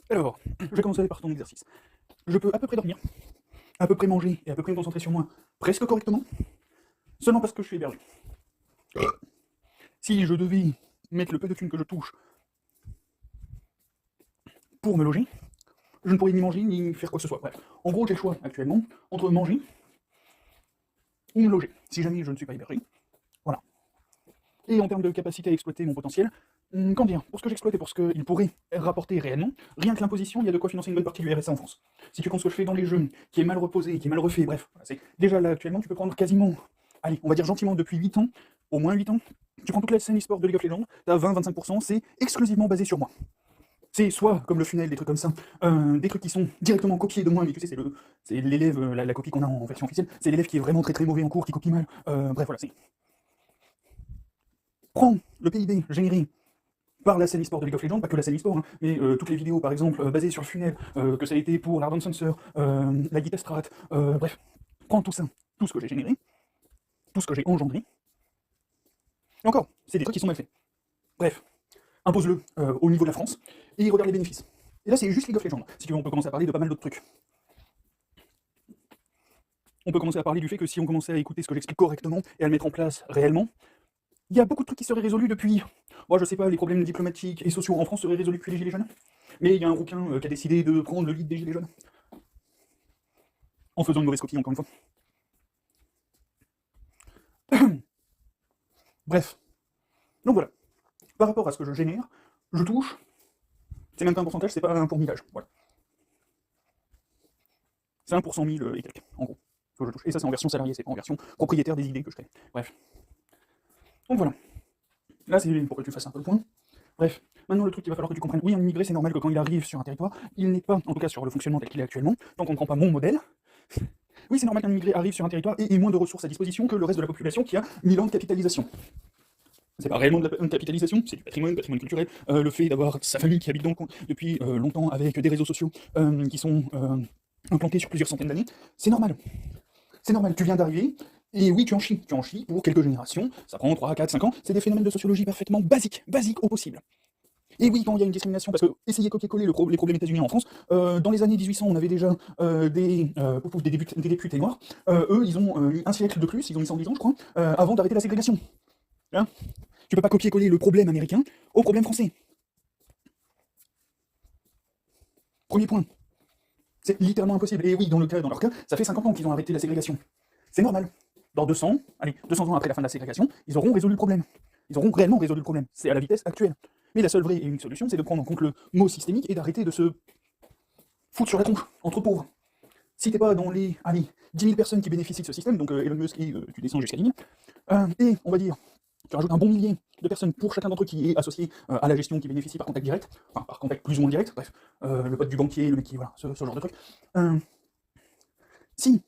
Alors, je vais commencer par ton exercice. Je peux à peu près dormir, à peu près manger et à peu près me concentrer sur moi presque correctement, seulement parce que je suis hébergé. Si je devais mettre le peu de thunes que je touche pour me loger, je ne pourrais ni manger ni faire quoi que ce soit. Bref, en gros, j'ai le choix actuellement entre manger ou me loger, si jamais je ne suis pas hébergé. Voilà. Et en termes de capacité à exploiter mon potentiel, comment dire, pour ce que j'exploite et pour ce qu'il pourrait rapporter réellement, rien que l'imposition, il y a de quoi financer une bonne partie du RSA en France. Si tu comptes ce que je fais dans les jeux, qui est mal reposé, qui est mal refait, bref, voilà, c'est déjà là actuellement, tu peux prendre quasiment, allez, on va dire gentiment depuis 8 ans, au moins 8 ans, tu prends toute la scène e-sport de League of Legends, t'as 20-25%, c'est exclusivement basé sur moi. C'est soit comme le funnel, des trucs comme ça, des trucs qui sont directement copiés de moi, mais tu sais, c'est l'élève, la copie qu'on a en version officielle, c'est l'élève qui est vraiment très très mauvais en cours, qui copie mal, bref voilà, c'est. Prends le PIB généré par la scène e-sport de League of Legends, pas que la scène e-sport, hein, mais toutes les vidéos par exemple basées sur le funnel, que ça a été pour l'Ardent Sensor, la Guita Strat, bref, prends tout ça, tout ce que j'ai généré, tout ce que j'ai engendré, et encore, c'est des trucs qui sont mal faits. Bref, impose-le au niveau de la France, et regarde les bénéfices. Et là c'est juste League of Legends. Si tu veux, on peut commencer à parler de pas mal d'autres trucs. On peut commencer à parler du fait que si on commençait à écouter ce que j'explique correctement et à le mettre en place réellement, il y a beaucoup de trucs qui seraient résolus depuis. Moi, je sais pas, les problèmes diplomatiques et sociaux en France seraient résolus depuis les Gilets jaunes. Mais il y a un rouquin qui a décidé de prendre le lead des Gilets jaunes. En faisant une mauvaise copie, encore une fois. Bref. Donc voilà. Par rapport à ce que je génère, je touche. C'est même pas un pourcentage, c'est pas un pour millage. Voilà. C'est un pour 100 000 et quelques, en gros. Ce que je touche. Et ça, c'est en version salariée, c'est pas en version propriétaire des idées que je crée. Bref. Donc voilà. Là, c'est pour que tu fasses un peu le point. Bref, maintenant le truc qu'il va falloir que tu comprennes, oui, un immigré, c'est normal que quand il arrive sur un territoire, il n'est pas, en tout cas sur le fonctionnement tel qu'il est actuellement, tant qu'on ne prend pas mon modèle, oui, c'est normal qu'un immigré arrive sur un territoire et ait moins de ressources à disposition que le reste de la population qui a 1000 ans de capitalisation. C'est pas réellement de la capitalisation, c'est du patrimoine, patrimoine culturel, le fait d'avoir sa famille qui habite dans le coin depuis longtemps avec des réseaux sociaux qui sont implantés sur plusieurs centaines d'années, c'est normal. C'est normal, tu viens d'arriver, et oui, tu en chies pour quelques générations, ça prend 3, 4, 5 ans, c'est des phénomènes de sociologie parfaitement basiques au possible. Et oui, quand il y a une discrimination, parce que essayez copier-coller les problèmes états-uniens en France, dans les années 1800, on avait déjà des députés noirs. Eux, ils ont eu un siècle de plus, ils ont mis 110 ans, je crois, avant d'arrêter la ségrégation. Hein, tu peux pas copier-coller le problème américain au problème français. Premier point. C'est littéralement impossible. Et oui, dans leur cas, ça fait 50 ans qu'ils ont arrêté la ségrégation. C'est normal. Dans 200 ans après la fin de la ségrégation, ils auront résolu le problème. Ils auront réellement résolu le problème. C'est à la vitesse actuelle. Mais la seule vraie et unique solution, c'est de prendre en compte le mot systémique et d'arrêter de se foutre sur la tronche entre pauvres. Si t'es pas dans les 10 000 personnes qui bénéficient de ce système, donc Elon Musk et tu descends jusqu'à 10 000, et on va dire, tu rajoutes un bon millier de personnes pour chacun d'entre eux qui est associé à la gestion, qui bénéficie par contact direct, enfin par contact plus ou moins direct, bref, le pote du banquier, le mec qui, voilà, ce genre de truc. Si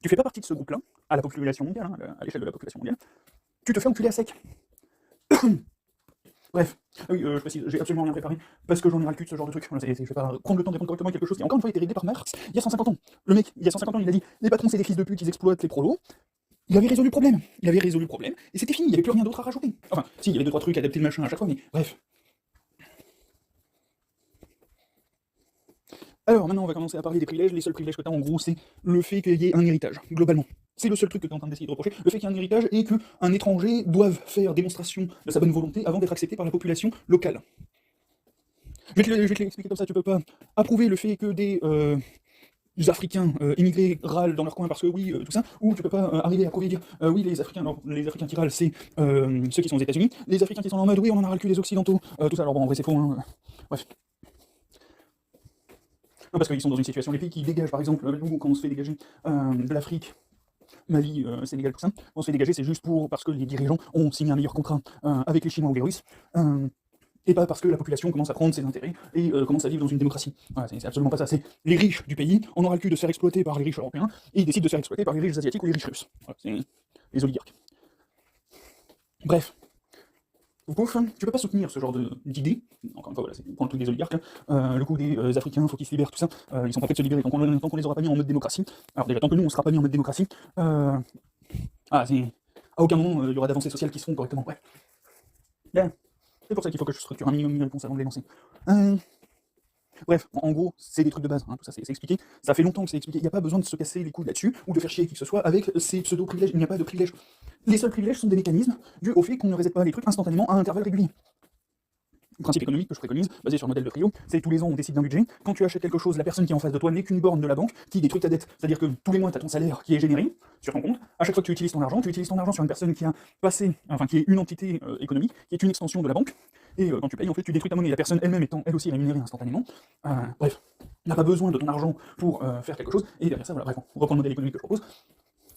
tu fais pas partie de ce groupe-là, à la population mondiale, à l'échelle de la population mondiale, tu te fais enculer à sec. Bref, oui, je précise, j'ai absolument rien préparé, parce que j'en ai ras le cul de ce genre de truc. Je vais pas prendre le temps de répondre correctement à quelque chose qui, encore une fois, a été réglé par Marx il y a 150 ans. Le mec, il y a 150 ans, il a dit les patrons, c'est des fils de pute, ils exploitent les prolos. Il avait résolu le problème. Il avait résolu le problème, et c'était fini, il n'y avait plus rien d'autre à rajouter. Enfin, si, il y avait 2-3 trucs, adapter le machin à chaque fois, mais bref. Alors maintenant, on va commencer à parler des privilèges. Les seuls privilèges que tu as, en gros, c'est le fait qu'il y ait un héritage, globalement. C'est le seul truc que tu es en train d'essayer de reprocher, le fait qu'il y ait un héritage et qu'un étranger doive faire démonstration de sa bonne volonté avant d'être accepté par la population locale. Je vais te l'expliquer comme ça, tu peux pas approuver le fait que des Africains immigrés râlent dans leur coin parce que oui, tout ça, ou tu peux pas arriver à prouver et dire oui, les Africains, non, les Africains qui râlent, c'est ceux qui sont aux États-Unis, les Africains qui sont en mode oui, on en a ras le cul des Occidentaux, tout ça, alors bon, en vrai, c'est faux, hein. Bref. Non, parce qu'ils sont dans une situation, les pays qui dégagent, par exemple, nous, quand on se fait dégager de l'Afrique, Mali, Sénégal, tout ça, on se fait dégager, c'est juste parce que les dirigeants ont signé un meilleur contrat avec les Chinois ou les Russes, et pas parce que la population commence à prendre ses intérêts et commence à vivre dans une démocratie. Voilà, c'est absolument pas ça. C'est les riches du pays, on aura le cul de se faire exploiter par les riches européens, et ils décident de se faire exploiter par les riches asiatiques ou les riches russes. Voilà, c'est les oligarques. Bref. Pouf, tu peux pas soutenir ce genre d'idées. Encore une fois, voilà, c'est pour le truc des oligarques. Le coup des Africains, faut qu'ils se libèrent, tout ça. Ils sont pas prêts de se libérer tant qu'on les aura pas mis en mode démocratie. Alors déjà, tant que nous, on sera pas mis en mode démocratie, à aucun moment, il y aura d'avancées sociales qui seront correctement. Bref. Bien. C'est pour ça qu'il faut que je structure un minimum de réponse avant de les lancer. Bref, en gros, c'est des trucs de base, hein, tout ça c'est expliqué. Ça fait longtemps que c'est expliqué, il n'y a pas besoin de se casser les couilles là-dessus, ou de faire chier qui que ce soit avec ces pseudo-privilèges, il n'y a pas de privilèges. Les seuls privilèges sont des mécanismes dus au fait qu'on ne reset pas les trucs instantanément à intervalles réguliers. Le principe économique que je préconise, basé sur le modèle de Trio, c'est tous les ans on décide d'un budget. Quand tu achètes quelque chose, la personne qui est en face de toi n'est qu'une borne de la banque qui détruit ta dette. C'est-à-dire que tous les mois, tu as ton salaire qui est généré sur ton compte. À chaque fois que tu utilises ton argent sur une personne qui a passé, enfin qui est une entité économique, qui est une extension de la banque. Et quand tu payes, en fait, tu détruis ta monnaie. La personne elle-même étant elle aussi rémunérée instantanément. Bref, n'a pas besoin de ton argent pour faire quelque chose. Et derrière ça, voilà, bref, on reprend le modèle économique que je propose.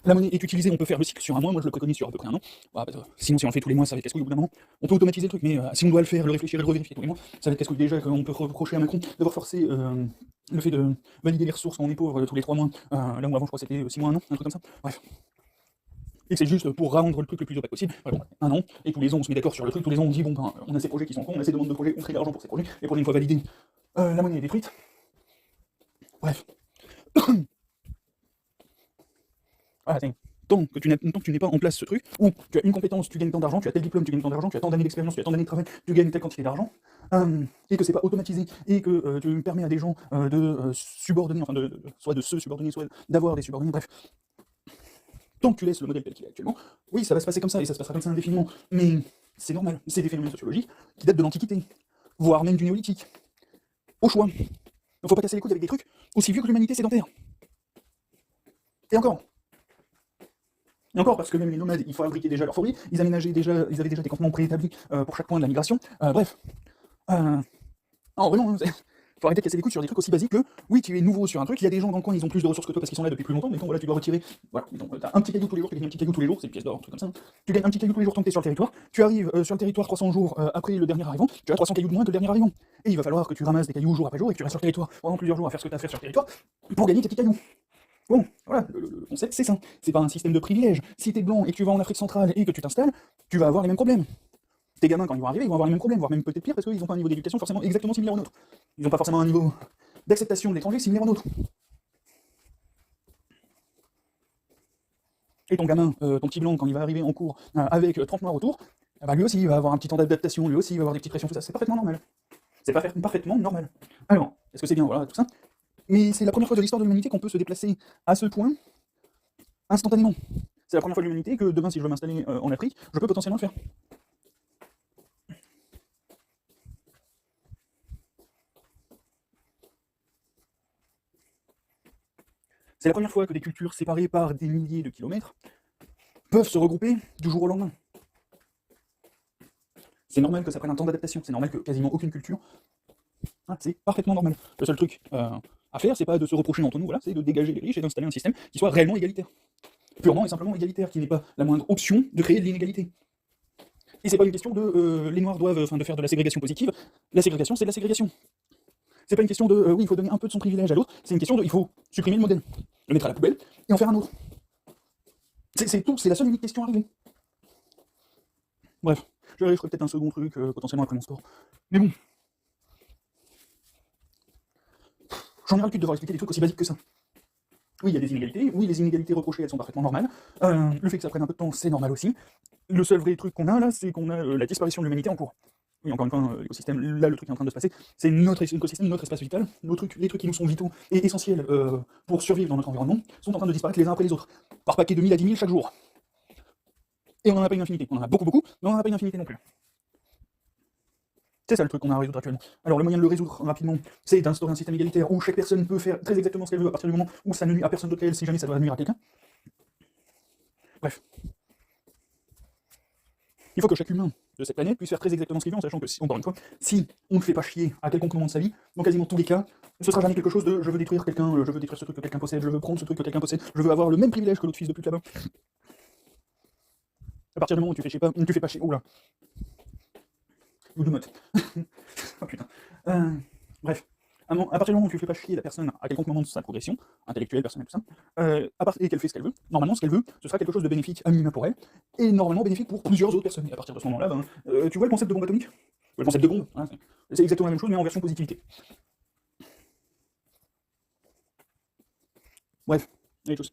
La monnaie est utilisée, on peut faire le cycle sur un mois, moi je le préconise sur à peu près un an. Bah, sinon, si on le fait tous les mois, ça va être casse-couille au bout d'un moment. On peut automatiser le truc, mais si on doit le faire, le réfléchir et le revérifier tous les mois, ça va être casse-couille. Déjà qu'on peut reprocher à Macron d'avoir forcé le fait de valider les ressources quand on est pauvre tous les 3 mois, là où avant je crois que c'était 6 mois, un an, un truc comme ça. Bref. Et que c'est juste pour rendre le truc le plus opaque possible. Ouais, bon, un an, et tous les ans on se met d'accord sur le truc, tous les ans on dit bon ben on a ces projets qui sont cons, on a ces demandes de projets, on crée de l'argent pour ces projets, les projets une fois validés, la monnaie est détruite. Bref. Ah, tant que tu n'es pas en place ce truc, où tu as une compétence, tu gagnes tant d'argent, tu as tel diplôme, tu gagnes tant d'argent, tu as tant d'années d'expérience, tu as tant d'années de travail, tu gagnes telle quantité d'argent, et que c'est pas automatisé, et que tu permets à des gens de subordonner, enfin soit de se subordonner, soit d'avoir des subordonnés, bref. Tant que tu laisses le modèle tel qu'il est actuellement, oui, ça va se passer comme ça, et ça se passera comme ça indéfiniment, mais c'est normal, c'est des phénomènes sociologiques qui datent de l'Antiquité, voire même du néolithique. Au choix. Il ne faut pas casser les couilles avec des trucs aussi vieux que l'humanité sédentaire. Et encore, parce que même les nomades, ils fabriquaient déjà leur fourri, ils avaient déjà des campements préétablis pour chaque point de la migration. Bref. Non, vraiment, faut arrêter de casser les couilles sur des trucs aussi basiques que, oui, tu es nouveau sur un truc, il y a des gens dans le coin, ils ont plus de ressources que toi parce qu'ils sont là depuis plus longtemps, mais quand voilà, tu dois retirer, voilà, t'as un petit caillou tous les jours, tu gagnes un petit caillou tous les jours, c'est une pièce d'or, un truc comme ça. Tu gagnes un petit caillou tous les jours tant que t'es sur le territoire, tu arrives sur le territoire 300 jours après le dernier arrivant, tu as 300 cailloux de moins que le dernier arrivant. Et il va falloir que tu ramasses des cailloux jour après jour et que tu restes sur le territoire pendant plusieurs jours à faire ce que tu as à faire sur le territoire pour gagner tes petits cailloux. Bon, voilà, le concept c'est ça. C'est pas un système de privilège. Si t'es blanc et que tu vas en Afrique centrale et que tu t'installes, tu vas avoir les mêmes problèmes. Tes gamins, quand ils vont arriver, ils vont avoir les mêmes problèmes, voire même peut-être pire, parce qu'ils n'ont pas un niveau d'éducation forcément exactement similaire au nôtre. Ils n'ont pas forcément un niveau d'acceptation de l'étranger similaire au nôtre. Et ton gamin, ton petit blanc, quand il va arriver en cours avec 30 noirs autour, bah lui aussi il va avoir un petit temps d'adaptation, lui aussi il va avoir des petites pressions, tout ça, c'est parfaitement normal. C'est parfaitement normal. Alors, est-ce que c'est bien, voilà, tout ça. Mais c'est la première fois de l'histoire de l'humanité qu'on peut se déplacer à ce point instantanément. C'est la première fois de l'humanité que demain, si je veux m'installer en Afrique, je peux potentiellement le faire. C'est la première fois que des cultures séparées par des milliers de kilomètres peuvent se regrouper du jour au lendemain. C'est normal que ça prenne un temps d'adaptation, c'est normal que quasiment aucune culture... c'est parfaitement normal. Le seul truc à faire, c'est pas de se reprocher entre nous, voilà, c'est de dégager les riches et d'installer un système qui soit réellement égalitaire. Purement et simplement égalitaire, qui n'est pas la moindre option de créer de l'inégalité. Et c'est pas une question de les noirs doivent de faire de la ségrégation positive, la ségrégation c'est de la ségrégation. C'est pas une question de oui, il faut donner un peu de son privilège à l'autre, c'est une question de il faut supprimer le modèle, le mettre à la poubelle et en faire un autre. C'est tout, c'est la seule unique question à régler. Bref, je ferai peut-être un second truc potentiellement après mon sport. Mais bon. J'en ai ras le cul de devoir expliquer des trucs aussi basiques que ça. Oui, il y a des inégalités, oui, les inégalités reprochées, elles sont parfaitement normales. Le fait que ça prenne un peu de temps, c'est normal aussi. Le seul vrai truc qu'on a là, c'est qu'on a la disparition de l'humanité en cours. Oui, encore une fois, l'écosystème, là, le truc qui est en train de se passer, c'est notre écosystème, notre espace vital, les trucs qui nous sont vitaux et essentiels pour survivre dans notre environnement, sont en train de disparaître les uns après les autres, par paquet de 1000 à 10 000 chaque jour. Et on n'en a pas une infinité, on en a beaucoup, mais on n'en a pas une infinité non plus. C'est ça le truc qu'on a à résoudre actuellement. Alors le moyen de le résoudre rapidement, c'est d'instaurer un système égalitaire où chaque personne peut faire très exactement ce qu'elle veut à partir du moment où ça ne nuit à personne d'autre qu'elle, si jamais ça doit nuire à quelqu'un. Bref. Il faut que chaque humain de cette planète puisse faire très exactement ce qu'il veut, en sachant que, encore une fois, si on ne fait pas chier à quelconque moment de sa vie, dans quasiment tous les cas, ce sera jamais quelque chose de je veux détruire quelqu'un, je veux détruire ce truc que quelqu'un possède, je veux prendre ce truc que quelqu'un possède, je veux avoir le même privilège que l'autre fils de pute là-bas. À partir du moment où tu fais pas chier, oula. Ou de motte. Oh putain. Bref. À partir du moment où tu fais pas chier la personne à quelconque moment de sa progression, intellectuelle, personnelle, tout ça, et qu'elle fait ce qu'elle veut, normalement ce qu'elle veut, ce sera quelque chose de bénéfique à minima pour elle, et normalement bénéfique pour plusieurs autres personnes. Et à partir de ce moment-là, tu vois le concept de bombe atomique? Le concept de bombe, hein, c'est exactement la même chose, mais en version positivité. Bref, allez tous.